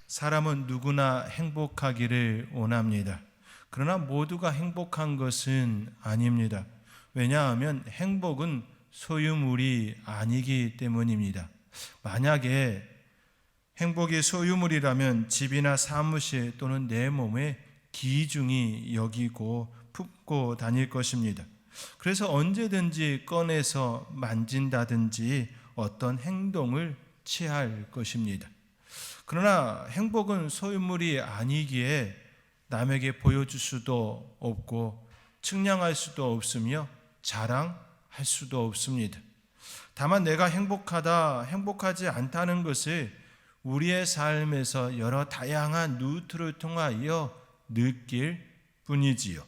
사람은 누구나 행복하기를 원합니다. 그러나 모두가 행복한 것은 아닙니다. 왜냐하면 행복은 소유물이 아니기 때문입니다. 만약에 행복이 소유물이라면 집이나 사무실 또는 내 몸에 귀중히 여기고 품고 다닐 것입니다. 그래서 언제든지 꺼내서 만진다든지 어떤 행동을 취할 것입니다. 그러나 행복은 소유물이 아니기에 남에게 보여줄 수도 없고 측량할 수도 없으며 자랑할 수도 없습니다. 다만 내가 행복하다, 행복하지 않다는 것을 우리의 삶에서 여러 다양한 루트를 통하여 느낄 뿐이지요.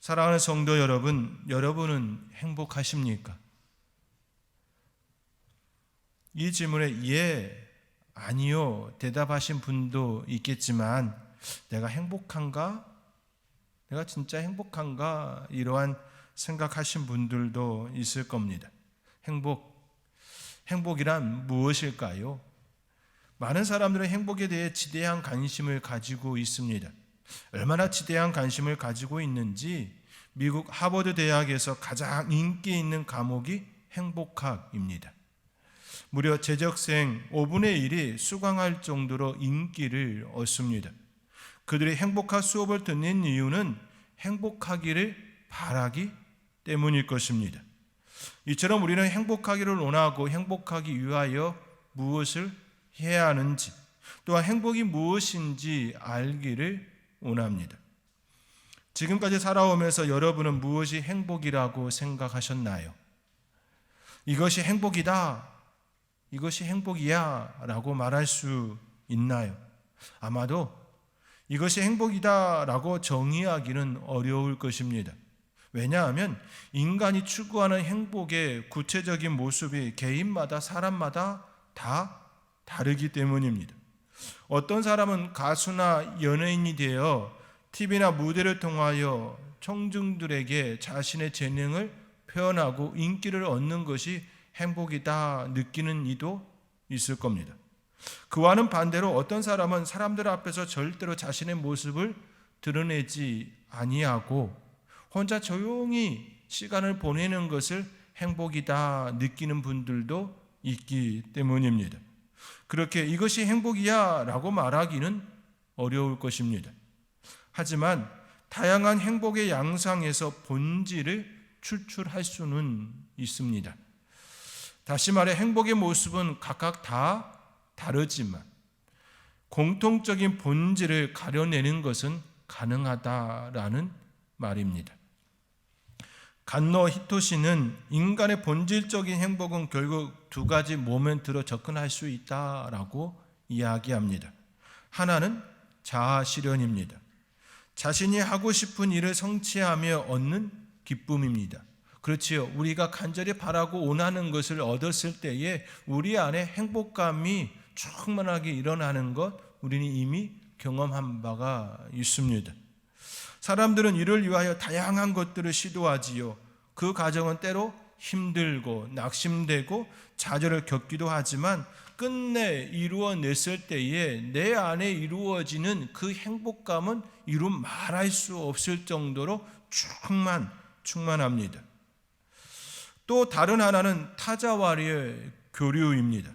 사랑하는 성도 여러분, 여러분은 행복하십니까? 이 질문에 예, 아니요 대답하신 분도 있겠지만 내가 행복한가? 내가 진짜 행복한가? 이러한 생각하신 분들도 있을 겁니다. 행복이란 무엇일까요? 많은 사람들은 행복에 대해 지대한 관심을 가지고 있습니다. 얼마나 지대한 관심을 가지고 있는지 미국 하버드 대학에서 가장 인기 있는 과목이 행복학입니다. 무려 재적생 5분의 1이 수강할 정도로 인기를 얻습니다. 그들이 행복학 수업을 듣는 이유는 행복하기를 바라기 때문일 것입니다. 이처럼 우리는 행복하기를 원하고 행복하기 위하여 무엇을 해야 하는지, 또한 행복이 무엇인지 알기를 원합니다. 지금까지 살아오면서 여러분은 무엇이 행복이라고 생각하셨나요? 이것이 행복이다, 이것이 행복이야 라고 말할 수 있나요? 아마도 이것이 행복이다 라고 정의하기는 어려울 것입니다. 왜냐하면 인간이 추구하는 행복의 구체적인 모습이 개인마다 사람마다 다 다르기 때문입니다. 어떤 사람은 가수나 연예인이 되어 TV나 무대를 통하여 청중들에게 자신의 재능을 표현하고 인기를 얻는 것이 행복이다 느끼는 이도 있을 겁니다. 그와는 반대로 어떤 사람은 사람들 앞에서 절대로 자신의 모습을 드러내지 아니하고 혼자 조용히 시간을 보내는 것을 행복이다 느끼는 분들도 있기 때문입니다. 그렇게 이것이 행복이야 라고 말하기는 어려울 것입니다. 하지만 다양한 행복의 양상에서 본질을 추출할 수는 있습니다. 다시 말해 행복의 모습은 각각 다 다르지만 공통적인 본질을 가려내는 것은 가능하다라는 말입니다. 간노 히토시는 인간의 본질적인 행복은 결국 두 가지 모멘트로 접근할 수 있다라고 이야기합니다. 하나는 자아 실현입니다. 자신이 하고 싶은 일을 성취하며 얻는 기쁨입니다. 그렇지요. 우리가 간절히 바라고 원하는 것을 얻었을 때에 우리 안에 행복감이 충만하게 일어나는 것 우리는 이미 경험한 바가 있습니다. 사람들은 이를 위하여 다양한 것들을 시도하지요. 그 과정은 때로 힘들고 낙심되고 좌절을 겪기도 하지만 끝내 이루어냈을 때에 내 안에 이루어지는 그 행복감은 이루 말할 수 없을 정도로 충만합니다. 또 다른 하나는 타자와의 교류입니다.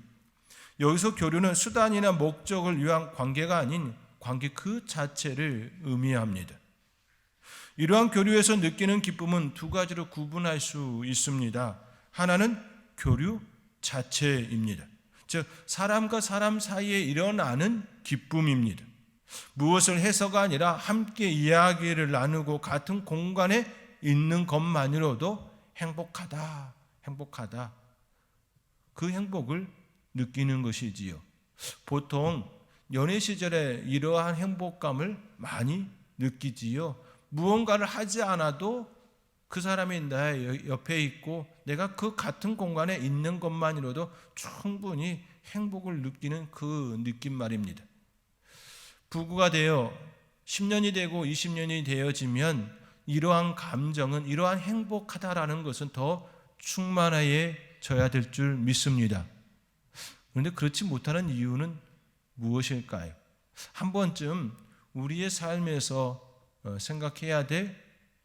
여기서 교류는 수단이나 목적을 위한 관계가 아닌 관계 그 자체를 의미합니다. 이러한 교류에서 느끼는 기쁨은 두 가지로 구분할 수 있습니다. 하나는 교류 자체입니다. 즉 사람과 사람 사이에 일어나는 기쁨입니다. 무엇을 해서가 아니라 함께 이야기를 나누고 같은 공간에 있는 것만으로도 행복하다. 그 행복을 느끼는 것이지요. 보통 연애 시절에 이러한 행복감을 많이 느끼지요. 무언가를 하지 않아도 그 사람이 나의 옆에 있고 내가 그 같은 공간에 있는 것만으로도 충분히 행복을 느끼는 그 느낌 말입니다. 부부가 되어 10년이 되고 20년이 되어지면 이러한 감정은, 이러한 행복하다라는 것은 더 충만해져야 될 줄 믿습니다. 그런데 그렇지 못하는 이유는 무엇일까요? 한 번쯤 우리의 삶에서 생각해야 될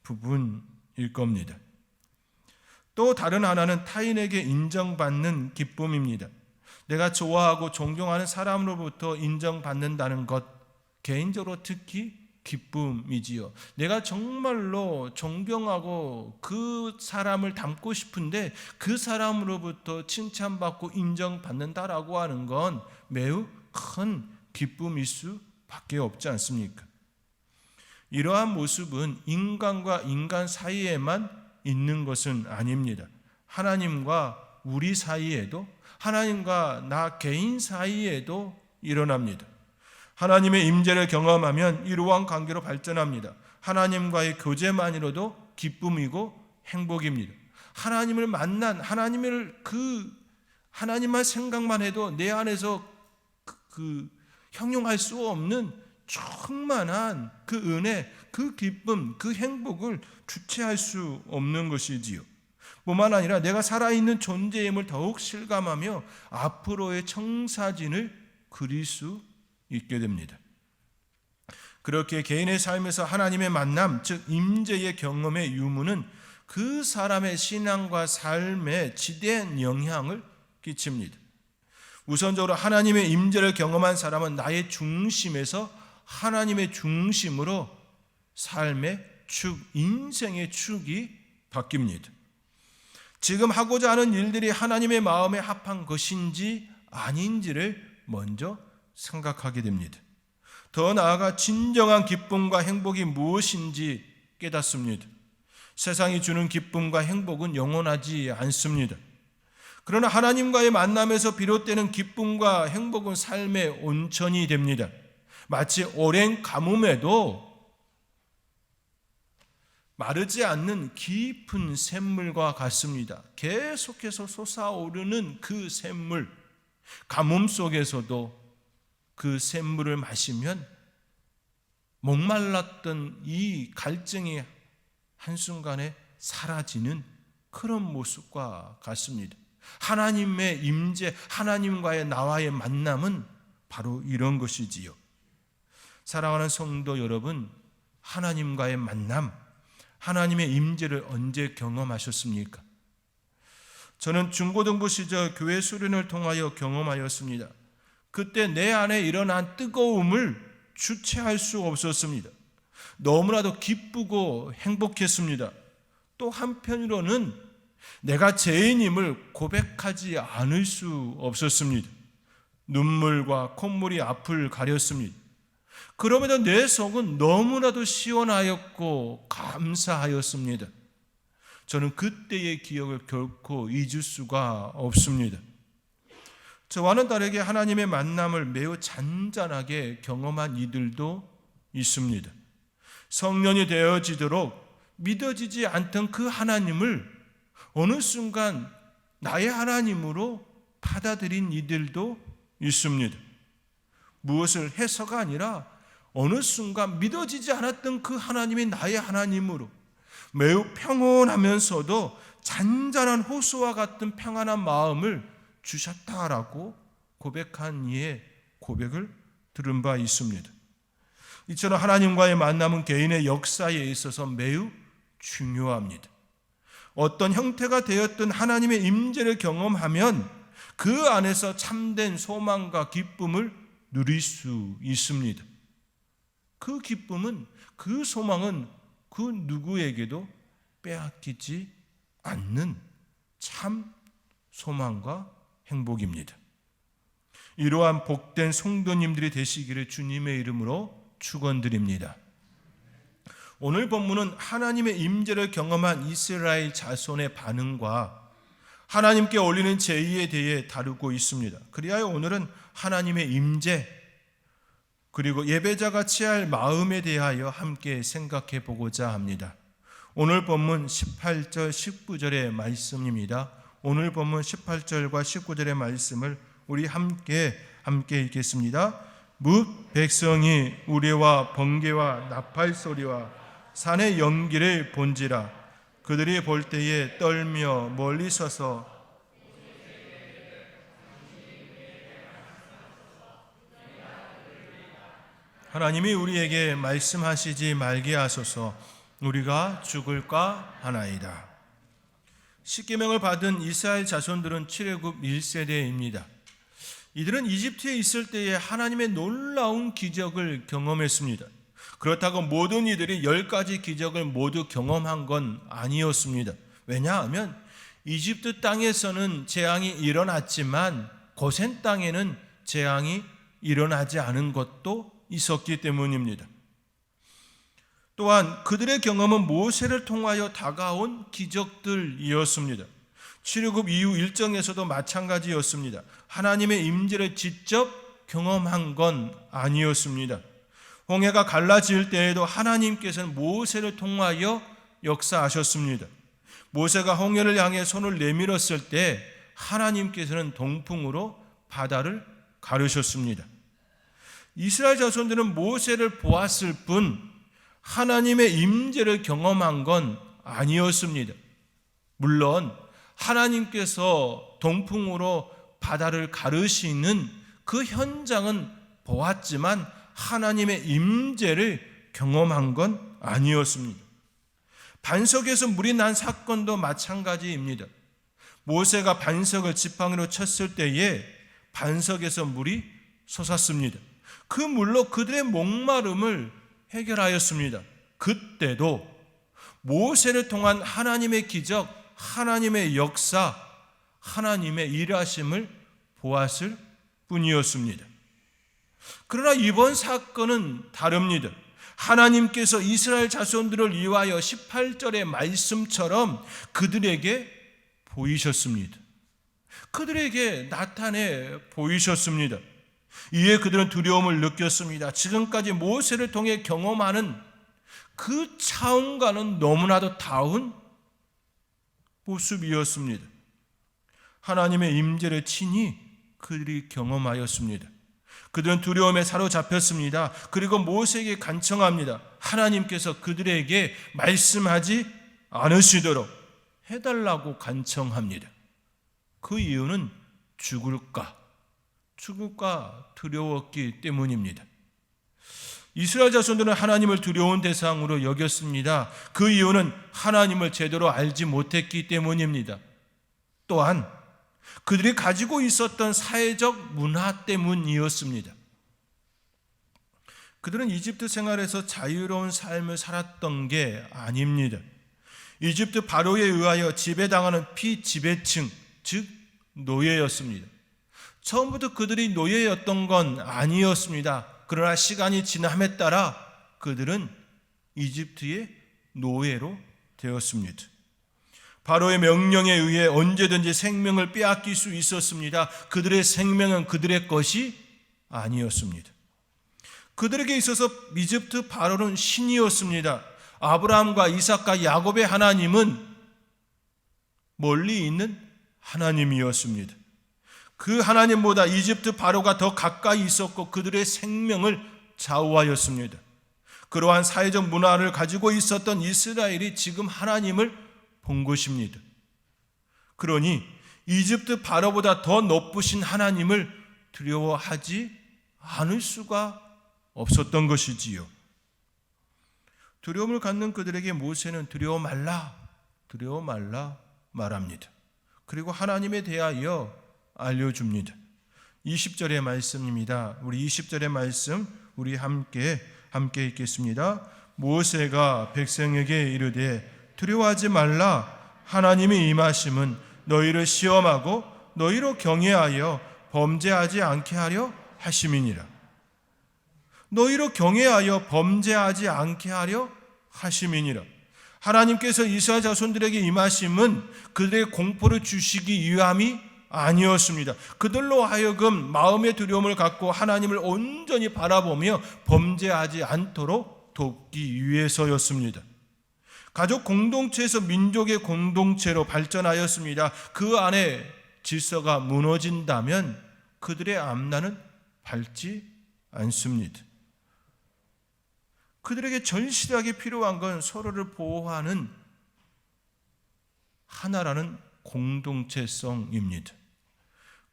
부분일 겁니다. 또 다른 하나는 타인에게 인정받는 기쁨입니다. 내가 좋아하고 존경하는 사람으로부터 인정받는다는 것, 개인적으로 특히 기쁨이지요. 내가 정말로 존경하고 그 사람을 닮고 싶은데 그 사람으로부터 칭찬받고 인정받는다라고 하는 건 매우 큰 기쁨일 수밖에 없지 않습니까? 이러한 모습은 인간과 인간 사이에만 있는 것은 아닙니다. 하나님과 우리 사이에도, 하나님과 나 개인 사이에도 일어납니다. 하나님의 임재를 경험하면 이러한 관계로 발전합니다. 하나님과의 교제만으로도 기쁨이고 행복입니다. 하나님을 만난 하나님만 생각만 해도 내 안에서 형용할 수 없는 충만한 그 은혜, 그 기쁨, 그 행복을 주체할 수 없는 것이지요. 뿐만 아니라 내가 살아있는 존재임을 더욱 실감하며 앞으로의 청사진을 그릴 수 있게 됩니다. 그렇게 개인의 삶에서 하나님의 만남, 즉 임재의 경험의 유무는 그 사람의 신앙과 삶에 지대한 영향을 끼칩니다. 우선적으로 하나님의 임재를 경험한 사람은 나의 중심에서 하나님의 중심으로 삶의 축, 인생의 축이 바뀝니다. 지금 하고자 하는 일들이 하나님의 마음에 합한 것인지 아닌지를 먼저 생각하게 됩니다. 더 나아가 진정한 기쁨과 행복이 무엇인지 깨닫습니다. 세상이 주는 기쁨과 행복은 영원하지 않습니다. 그러나 하나님과의 만남에서 비롯되는 기쁨과 행복은 삶의 온천이 됩니다. 마치 오랜 가뭄에도 마르지 않는 깊은 샘물과 같습니다. 계속해서 솟아오르는 그 샘물, 가뭄 속에서도 그 샘물을 마시면 목말랐던 이 갈증이 한순간에 사라지는 그런 모습과 같습니다. 하나님의 임재, 하나님과의 나와의 만남은 바로 이런 것이지요. 사랑하는 성도 여러분, 하나님과의 만남, 하나님의 임재를 언제 경험하셨습니까? 저는 중고등부 시절 교회 수련을 통하여 경험하였습니다. 그때 내 안에 일어난 뜨거움을 주체할 수 없었습니다. 너무나도 기쁘고 행복했습니다. 또 한편으로는 내가 죄인임을 고백하지 않을 수 없었습니다. 눈물과 콧물이 앞을 가렸습니다. 그럼에도 내 속은 너무나도 시원하였고 감사하였습니다. 저는 그때의 기억을 결코 잊을 수가 없습니다. 저와는 다르게 하나님의 만남을 매우 잔잔하게 경험한 이들도 있습니다. 성년이 되어지도록 믿어지지 않던 그 하나님을 어느 순간 나의 하나님으로 받아들인 이들도 있습니다. 무엇을 해서가 아니라 어느 순간 믿어지지 않았던 그 하나님이 나의 하나님으로 매우 평온하면서도 잔잔한 호수와 같은 평안한 마음을 주셨다라고 고백한 이의 고백을 들은 바 있습니다. 이처럼 하나님과의 만남은 개인의 역사에 있어서 매우 중요합니다. 어떤 형태가 되었던 하나님의 임재를 경험하면 그 안에서 참된 소망과 기쁨을 누릴 수 있습니다. 그 기쁨은, 그 소망은 그 누구에게도 빼앗기지 않는 참 소망과 행복입니다. 이러한 복된 성도님들이 되시기를 주님의 이름으로 축원드립니다. 오늘 본문은 하나님의 임재를 경험한 이스라엘 자손의 반응과 하나님께 올리는 제의에 대해 다루고 있습니다. 그리하여 오늘은 하나님의 임재 그리고 예배자가 취할 마음에 대하여 함께 생각해 보고자 합니다. 오늘 본문 18절 19절의 말씀입니다. 오늘 본문 18절과 19절의 말씀을 우리 함께 읽겠습니다. 뭇 백성이 우레와 번개와 나팔 소리와 산의 연기를 본지라 그들이 볼 때에 떨며 멀리 서서 하나님이 우리에게 말씀하시지 말게 하소서. 우리가 죽을까 하나이다. 십계명을 받은 이스라엘 자손들은 출애굽 1세대입니다. 이들은 이집트에 있을 때에 하나님의 놀라운 기적을 경험했습니다. 그렇다고 모든 이들이 10가지 기적을 모두 경험한 건 아니었습니다. 왜냐하면 이집트 땅에서는 재앙이 일어났지만 고센 땅에는 재앙이 일어나지 않은 것도 있었기 때문입니다. 또한 그들의 경험은 모세를 통하여 다가온 기적들이었습니다. 출애굽 이후 일정에서도 마찬가지였습니다. 하나님의 임재를 직접 경험한 건 아니었습니다. 홍해가 갈라질 때에도 하나님께서는 모세를 통하여 역사하셨습니다. 모세가 홍해를 향해 손을 내밀었을 때 하나님께서는 동풍으로 바다를 가르셨습니다. 이스라엘 자손들은 모세를 보았을 뿐 하나님의 임재를 경험한 건 아니었습니다. 물론 하나님께서 동풍으로 바다를 가르시는 그 현장은 보았지만 하나님의 임재를 경험한 건 아니었습니다. 반석에서 물이 난 사건도 마찬가지입니다. 모세가 반석을 지팡이로 쳤을 때에 반석에서 물이 솟았습니다. 그 물로 그들의 목마름을 해결하였습니다. 그때도 모세를 통한 하나님의 기적, 하나님의 역사, 하나님의 일하심을 보았을 뿐이었습니다. 그러나 이번 사건은 다릅니다. 하나님께서 이스라엘 자손들을 위하여 18절의 말씀처럼 그들에게 보이셨습니다. 그들에게 나타내 보이셨습니다. 이에 그들은 두려움을 느꼈습니다. 지금까지 모세를 통해 경험하는 그 차원과는 너무나도 다운 모습이었습니다. 하나님의 임재를 친히 그들이 경험하였습니다. 그들은 두려움에 사로잡혔습니다. 그리고 모세에게 간청합니다. 하나님께서 그들에게 말씀하지 않으시도록 해달라고 간청합니다. 그 이유는 죽을까 두려웠기 때문입니다. 이스라엘 자손들은 하나님을 두려운 대상으로 여겼습니다. 그 이유는 하나님을 제대로 알지 못했기 때문입니다. 또한 그들이 가지고 있었던 사회적 문화 때문이었습니다. 그들은 이집트 생활에서 자유로운 삶을 살았던 게 아닙니다. 이집트 바로에 의하여 지배당하는 피지배층, 즉 노예였습니다. 처음부터 그들이 노예였던 건 아니었습니다. 그러나 시간이 지남에 따라 그들은 이집트의 노예로 되었습니다. 바로의 명령에 의해 언제든지 생명을 빼앗길 수 있었습니다. 그들의 생명은 그들의 것이 아니었습니다. 그들에게 있어서 이집트 바로는 신이었습니다. 아브라함과 이삭과 야곱의 하나님은 멀리 있는 하나님이었습니다. 그 하나님보다 이집트 바로가 더 가까이 있었고 그들의 생명을 좌우하였습니다. 그러한 사회적 문화를 가지고 있었던 이스라엘이 지금 하나님을 본 것입니다. 그러니 이집트 바로보다 더 높으신 하나님을 두려워하지 않을 수가 없었던 것이지요. 두려움을 갖는 그들에게 모세는 두려워 말라 말합니다. 그리고 하나님에 대하여 알려줍니다. 20절의 말씀입니다. 우리 20절의 말씀 우리 함께 읽겠습니다. 모세가 백성에게 이르되 두려워하지 말라. 하나님의 임하심은 너희를 시험하고 너희로 경외하여 범죄하지 않게 하려 하심이니라. 너희로 경외하여 범죄하지 않게 하려 하심이니라. 하나님께서 이스라엘 자손들에게 임하심은 그들의 공포를 주시기 위함이 아니었습니다. 그들로 하여금 마음의 두려움을 갖고 하나님을 온전히 바라보며 범죄하지 않도록 돕기 위해서였습니다. 가족 공동체에서 민족의 공동체로 발전하였습니다. 그 안에 질서가 무너진다면 그들의 앞날은 밝지 않습니다. 그들에게 절실하게 필요한 건 서로를 보호하는 하나라는 공동체성입니다.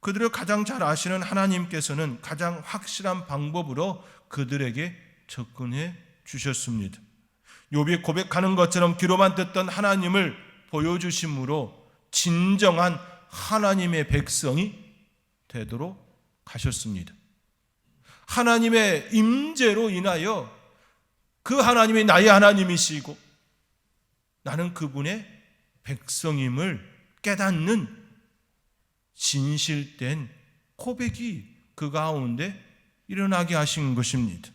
그들을 가장 잘 아시는 하나님께서는 가장 확실한 방법으로 그들에게 접근해 주셨습니다. 욥이 고백하는 것처럼 귀로만 듣던 하나님을 보여주심으로 진정한 하나님의 백성이 되도록 하셨습니다. 하나님의 임재로 인하여 그 하나님이 나의 하나님이시고 나는 그분의 백성임을 깨닫는 진실된 고백이 그 가운데 일어나게 하신 것입니다.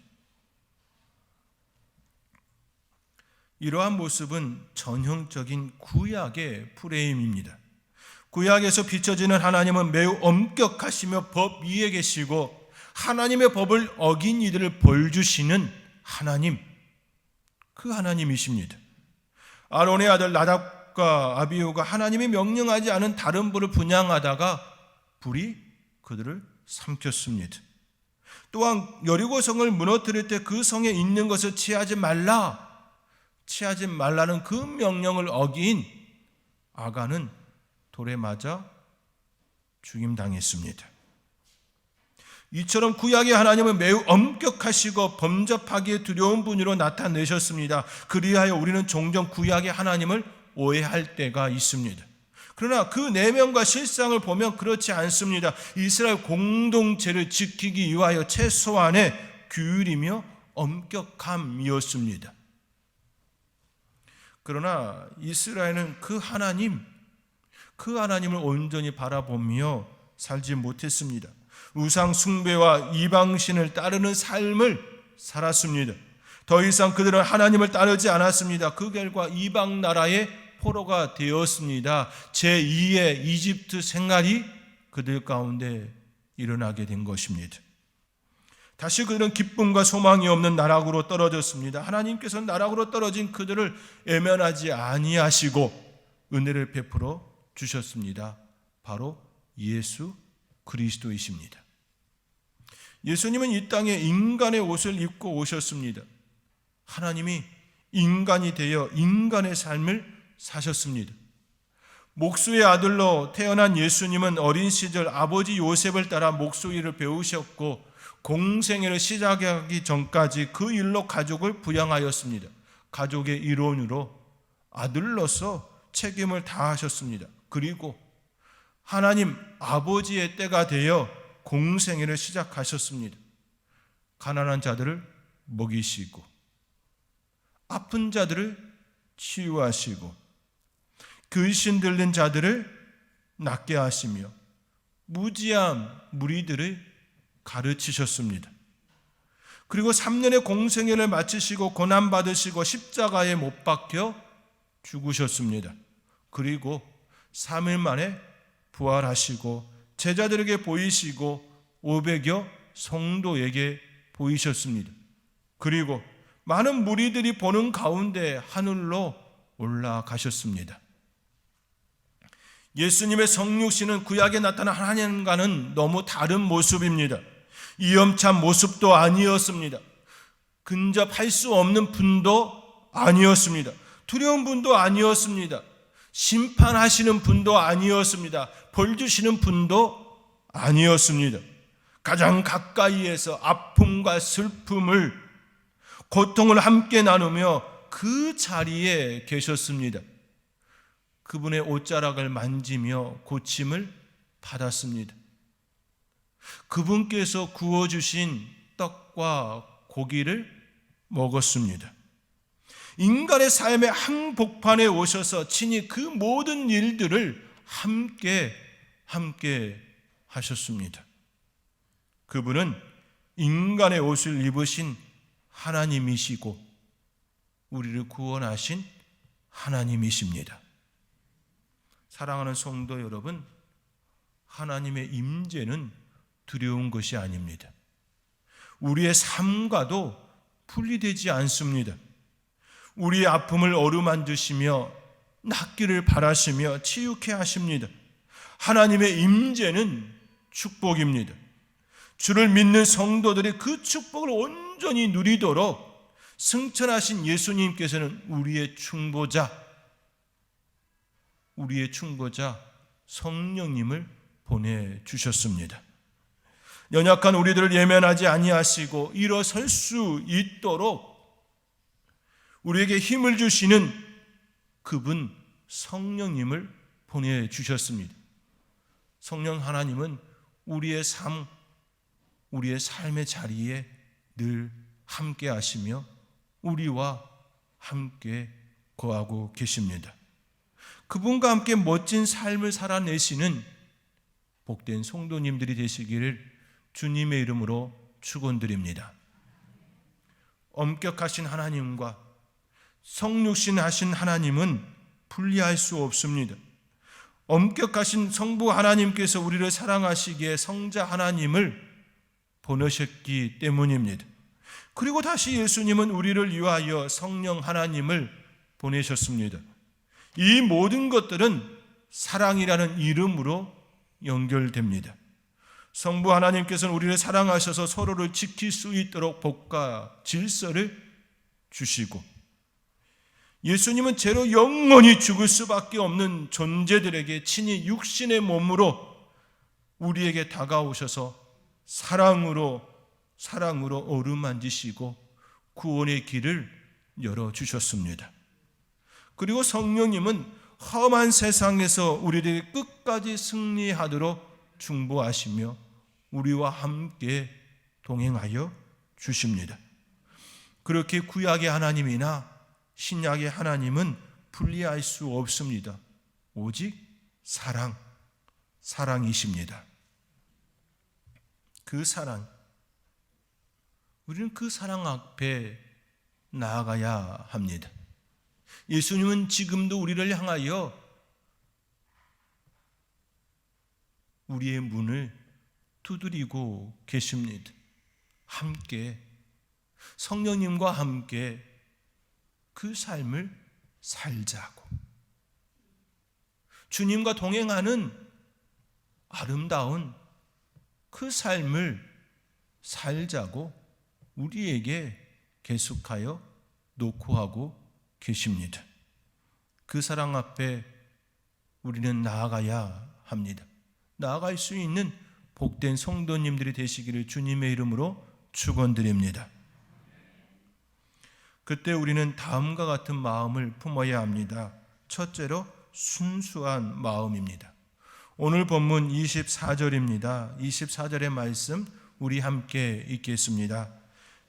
이러한 모습은 전형적인 구약의 프레임입니다. 구약에서 비춰지는 하나님은 매우 엄격하시며 법 위에 계시고 하나님의 법을 어긴 이들을 벌 주시는 하나님, 그 하나님이십니다. 아론의 아들 나답과 아비후가 하나님이 명령하지 않은 다른 불을 분향하다가 불이 그들을 삼켰습니다. 또한 여리고성을 무너뜨릴 때 그 성에 있는 것을 취하지 말라는 그 명령을 어긴 아간은 돌에 맞아 죽임당했습니다. 이처럼 구약의 하나님은 매우 엄격하시고 범접하기에 두려운 분으로 나타내셨습니다. 그리하여 우리는 종종 구약의 하나님을 오해할 때가 있습니다. 그러나 그 내면과 실상을 보면 그렇지 않습니다. 이스라엘 공동체를 지키기 위하여 최소한의 규율이며 엄격함이었습니다. 그러나 이스라엘은 그 하나님을 온전히 바라보며 살지 못했습니다. 우상 숭배와 이방신을 따르는 삶을 살았습니다. 더 이상 그들은 하나님을 따르지 않았습니다. 그 결과 이방 나라의 포로가 되었습니다. 제2의 이집트 생활이 그들 가운데 일어나게 된 것입니다. 다시 그들은 기쁨과 소망이 없는 나락으로 떨어졌습니다. 하나님께서는 나락으로 떨어진 그들을 외면하지 아니하시고 은혜를 베풀어 주셨습니다. 바로 예수 그리스도이십니다. 예수님은 이 땅에 인간의 옷을 입고 오셨습니다. 하나님이 인간이 되어 인간의 삶을 사셨습니다. 목수의 아들로 태어난 예수님은 어린 시절 아버지 요셉을 따라 목수일을 배우셨고 공생애를 시작하기 전까지 그 일로 가족을 부양하였습니다. 가족의 일원으로 아들로서 책임을 다하셨습니다. 그리고 하나님 아버지의 때가 되어 공생애를 시작하셨습니다. 가난한 자들을 먹이시고 아픈 자들을 치유하시고 귀신 들린 자들을 낫게 하시며 무지한 무리들을 가르치셨습니다. 그리고 3년의 공생애를 마치시고 고난받으시고 십자가에 못 박혀 죽으셨습니다. 그리고 3일 만에 부활하시고 제자들에게 보이시고 500여 성도에게 보이셨습니다. 그리고 많은 무리들이 보는 가운데 하늘로 올라가셨습니다. 예수님의 성육신은 구약에 나타난 하나님과는 너무 다른 모습입니다. 위험찬 모습도 아니었습니다. 근접할 수 없는 분도 아니었습니다. 두려운 분도 아니었습니다. 심판하시는 분도 아니었습니다. 벌 주시는 분도 아니었습니다. 가장 가까이에서 아픔과 슬픔을, 고통을 함께 나누며 그 자리에 계셨습니다. 그분의 옷자락을 만지며 고침을 받았습니다. 그분께서 구워주신 떡과 고기를 먹었습니다. 인간의 삶의 한복판에 오셔서 친히 그 모든 일들을 함께 하셨습니다. 그분은 인간의 옷을 입으신 하나님이시고 우리를 구원하신 하나님이십니다. 사랑하는 성도 여러분, 하나님의 임재는 두려운 것이 아닙니다. 우리의 삶과도 분리되지 않습니다. 우리의 아픔을 어루만지시며 낫기를 바라시며 치유케 하십니다. 하나님의 임재는 축복입니다. 주를 믿는 성도들이 그 축복을 온전히 누리도록 승천하신 예수님께서는 우리의 충보자 성령님을 보내주셨습니다. 연약한 우리들을 예면하지 아니하시고 일어설 수 있도록 우리에게 힘을 주시는 그분 성령님을 보내주셨습니다. 성령 하나님은 우리의 삶의 자리에 늘 함께 하시며 우리와 함께 거하고 계십니다. 그분과 함께 멋진 삶을 살아내시는 복된 성도님들이 되시기를 주님의 이름으로 축원드립니다. 엄격하신 하나님과 성육신하신 하나님은 분리할 수 없습니다. 엄격하신 성부 하나님께서 우리를 사랑하시기에 성자 하나님을 보내셨기 때문입니다. 그리고 다시 예수님은 우리를 위하여 성령 하나님을 보내셨습니다. 이 모든 것들은 사랑이라는 이름으로 연결됩니다. 성부 하나님께서는 우리를 사랑하셔서 서로를 지킬 수 있도록 복과 질서를 주시고, 예수님은 죄로 영원히 죽을 수밖에 없는 존재들에게 친히 육신의 몸으로 우리에게 다가오셔서 사랑으로 어루만지시고 구원의 길을 열어주셨습니다. 그리고 성령님은 험한 세상에서 우리들이 끝까지 승리하도록 중보하시며 우리와 함께 동행하여 주십니다. 그렇게 구약의 하나님이나 신약의 하나님은 분리할 수 없습니다. 오직 사랑이십니다. 그 사랑, 우리는 그 사랑 앞에 나아가야 합니다. 예수님은 지금도 우리를 향하여 우리의 문을 두드리고 계십니다. 함께, 성령님과 함께 그 삶을 살자고, 주님과 동행하는 아름다운 그 삶을 살자고 우리에게 계속하여 노크하고 계십니다. 그 사랑 앞에 우리는 나아가야 합니다. 나아갈 수 있는 복된 성도님들이 되시기를 주님의 이름으로 축원드립니다. 그때 우리는 다음과 같은 마음을 품어야 합니다. 첫째로 순수한 마음입니다. 오늘 본문 24절입니다. 24절의 말씀 우리 함께 읽겠습니다.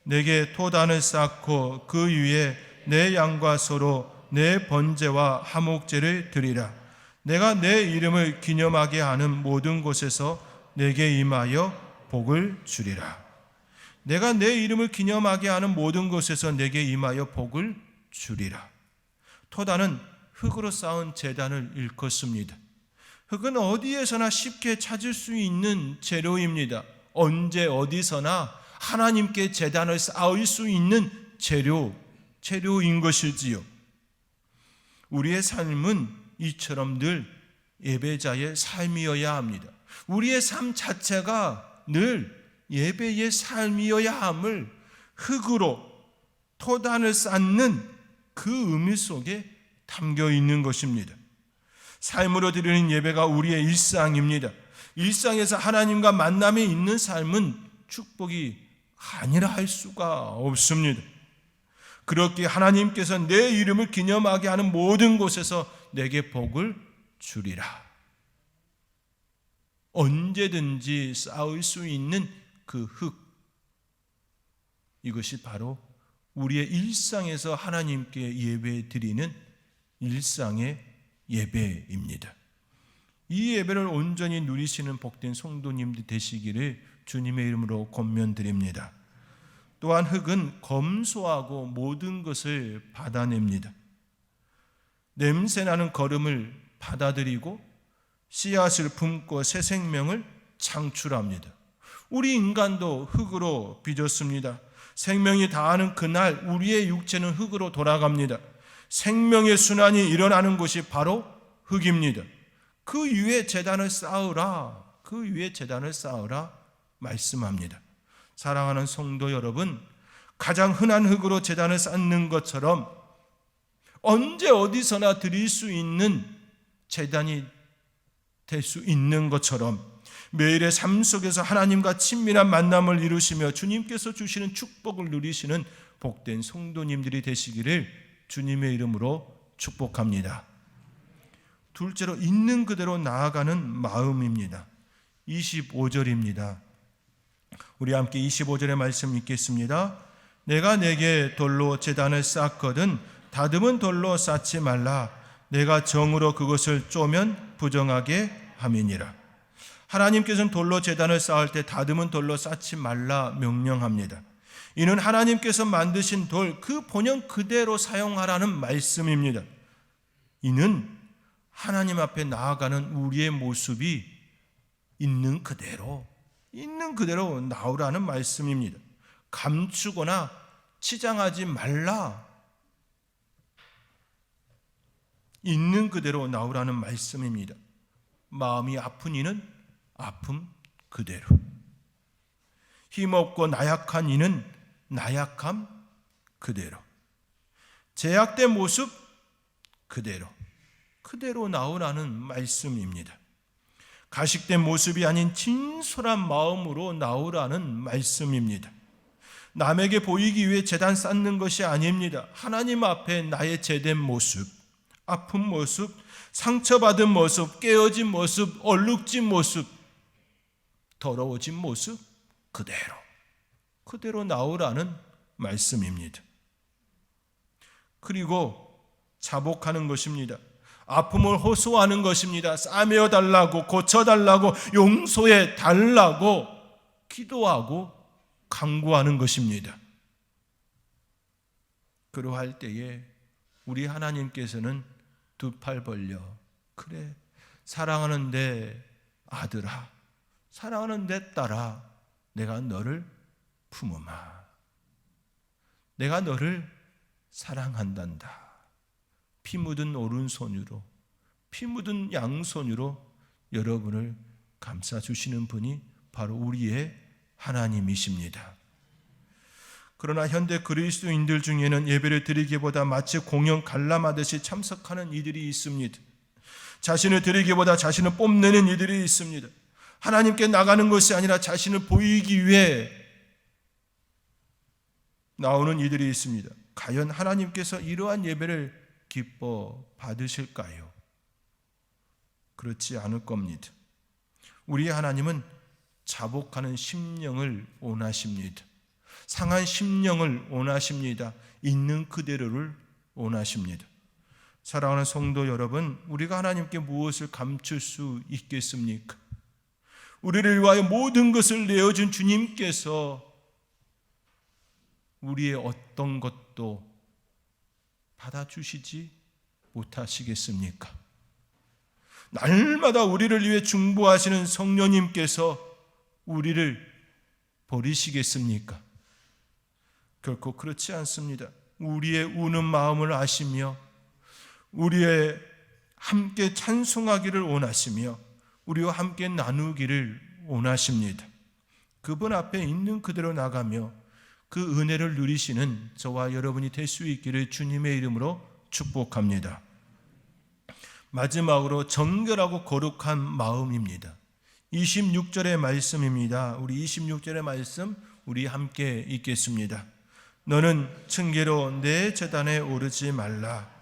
내게 토단을 쌓고 그 위에 내 양과 소로 내 번제와 화목제를 드리라. 내가 내 이름을 기념하게 하는 모든 곳에서 내게 임하여 복을 주리라. 내가 내 이름을 기념하게 하는 모든 곳에서 내게 임하여 복을 주리라. 토단은 흙으로 쌓은 제단을 일컫습니다. 흙은 어디에서나 쉽게 찾을 수 있는 재료입니다. 언제 어디서나 하나님께 제단을 쌓을 수 있는 재료인 것이지요. 우리의 삶은 이처럼 늘 예배자의 삶이어야 합니다. 우리의 삶 자체가 늘 예배의 삶이어야 함을 흙으로 토단을 쌓는 그 의미 속에 담겨 있는 것입니다. 삶으로 드리는 예배가 우리의 일상입니다. 일상에서 하나님과 만남이 있는 삶은 축복이 아니라 할 수가 없습니다. 그렇게 하나님께서 내 이름을 기념하게 하는 모든 곳에서 내게 복을 주리라. 언제든지 쌓을 수 있는 그 흙, 이것이 바로 우리의 일상에서 하나님께 예배 드리는 일상의 예배입니다. 이 예배를 온전히 누리시는 복된 성도님들 되시기를 주님의 이름으로 권면드립니다. 또한 흙은 검소하고 모든 것을 받아냅니다. 냄새나는 걸음을 받아들이고 씨앗을 품고 새 생명을 창출합니다. 우리 인간도 흙으로 빚었습니다. 생명이 다하는 그날 우리의 육체는 흙으로 돌아갑니다. 생명의 순환이 일어나는 곳이 바로 흙입니다. 그 위에 제단을 쌓으라, 그 위에 제단을 쌓으라 말씀합니다. 사랑하는 성도 여러분, 가장 흔한 흙으로 제단을 쌓는 것처럼 언제 어디서나 드릴 수 있는 제단이 될 수 있는 것처럼 매일의 삶 속에서 하나님과 친밀한 만남을 이루시며 주님께서 주시는 축복을 누리시는 복된 성도님들이 되시기를 주님의 이름으로 축복합니다. 둘째로 있는 그대로 나아가는 마음입니다. 25절입니다. 우리 함께 25절의 말씀 읽겠습니다. 내가 내게 돌로 제단을 쌓거든 다듬은 돌로 쌓지 말라. 내가 정으로 그것을 쪼면 부정하게 함이니라. 하나님께서는 돌로 제단을 쌓을 때 다듬은 돌로 쌓지 말라 명령합니다. 이는 하나님께서 만드신 돌 그 본연 그대로 사용하라는 말씀입니다. 이는 하나님 앞에 나아가는 우리의 모습이 있는 그대로 나오라는 말씀입니다. 감추거나 치장하지 말라. 있는 그대로 나오라는 말씀입니다. 마음이 아픈 이는 아픔 그대로, 힘없고 나약한 이는 나약함 그대로, 제약된 모습 그대로 나오라는 말씀입니다. 가식된 모습이 아닌 진솔한 마음으로 나오라는 말씀입니다. 남에게 보이기 위해 제단 쌓는 것이 아닙니다. 하나님 앞에 나의 제된 모습, 아픈 모습, 상처받은 모습, 깨어진 모습, 얼룩진 모습, 더러워진 모습 그대로 나오라는 말씀입니다. 그리고 자복하는 것입니다. 아픔을 호소하는 것입니다. 싸매어 달라고, 고쳐달라고, 용서해 달라고 기도하고 간구하는 것입니다. 그러할 때에 우리 하나님께서는 두 팔 벌려, 그래, 사랑하는 내 아들아, 사랑하는 내 딸아, 내가 너를 품으마, 내가 너를 사랑한단다. 피 묻은 오른손으로, 피 묻은 양손으로 여러분을 감싸주시는 분이 바로 우리의 하나님이십니다. 그러나 현대 그리스도인들 중에는 예배를 드리기보다 마치 공연 관람하듯이 참석하는 이들이 있습니다. 자신을 드리기보다 자신을 뽐내는 이들이 있습니다. 하나님께 나가는 것이 아니라 자신을 보이기 위해 나오는 이들이 있습니다. 과연 하나님께서 이러한 예배를 기뻐 받으실까요? 그렇지 않을 겁니다. 우리 하나님은 자복하는 심령을 원하십니다. 상한 심령을 원하십니다. 있는 그대로를 원하십니다. 사랑하는 성도 여러분, 우리가 하나님께 무엇을 감출 수 있겠습니까? 우리를 위하여 모든 것을 내어준 주님께서 우리의 어떤 것도 받아주시지 못하시겠습니까? 날마다 우리를 위해 중보하시는 성령님께서 우리를 버리시겠습니까? 결코 그렇지 않습니다. 우리의 우는 마음을 아시며 우리의 함께 찬송하기를 원하시며 우리와 함께 나누기를 원하십니다. 그분 앞에 있는 그대로 나가며 그 은혜를 누리시는 저와 여러분이 될 수 있기를 주님의 이름으로 축복합니다. 마지막으로 정결하고 거룩한 마음입니다. 26절의 말씀입니다. 우리 26절의 말씀 우리 함께 읽겠습니다. 너는 층계로 내 제단에 오르지 말라.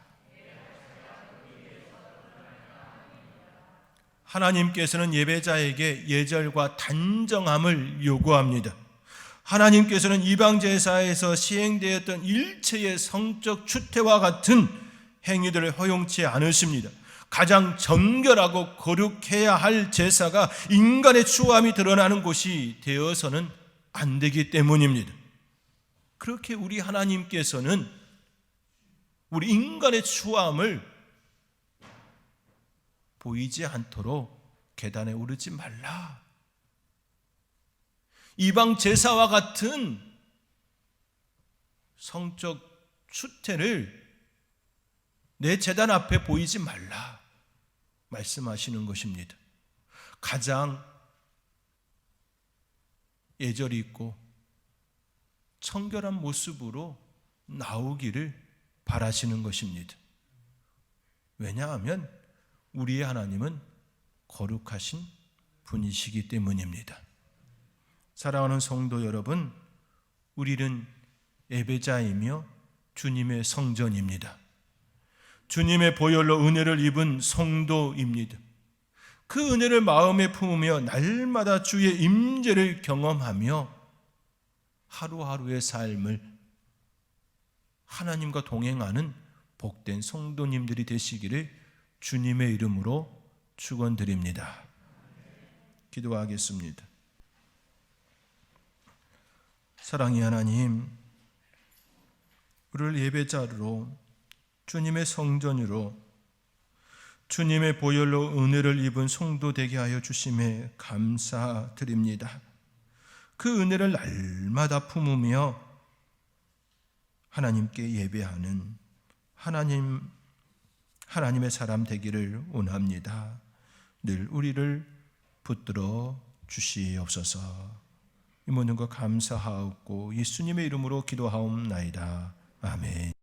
하나님께서는 예배자에게 예절과 단정함을 요구합니다. 하나님께서는 이방 제사에서 시행되었던 일체의 성적 추태와 같은 행위들을 허용치 않으십니다. 가장 정결하고 거룩해야 할 제사가 인간의 추함이 드러나는 곳이 되어서는 안 되기 때문입니다. 그렇게 우리 하나님께서는 우리 인간의 추함을 보이지 않도록 계단에 오르지 말라. 이방 제사와 같은 성적 추태를 내 제단 앞에 보이지 말라 말씀하시는 것입니다. 가장 예절이 있고 청결한 모습으로 나오기를 바라시는 것입니다. 왜냐하면 우리의 하나님은 거룩하신 분이시기 때문입니다. 사랑하는 성도 여러분, 우리는 예배자이며 주님의 성전입니다. 주님의 보혈로 은혜를 입은 성도입니다. 그 은혜를 마음에 품으며 날마다 주의 임재를 경험하며 하루하루의 삶을 하나님과 동행하는 복된 성도님들이 되시기를 주님의 이름으로 축원드립니다. 기도하겠습니다. 사랑의 하나님, 우리를 예배자로 주님의 성전으로 주님의 보혈로 은혜를 입은 성도 되게 하여 주심에 감사드립니다. 그 은혜를 날마다 품으며 하나님께 예배하는 하나님의 사람 되기를 원합니다. 늘 우리를 붙들어 주시옵소서. 이 모든 것 감사하옵고 예수님의 이름으로 기도하옵나이다. 아멘.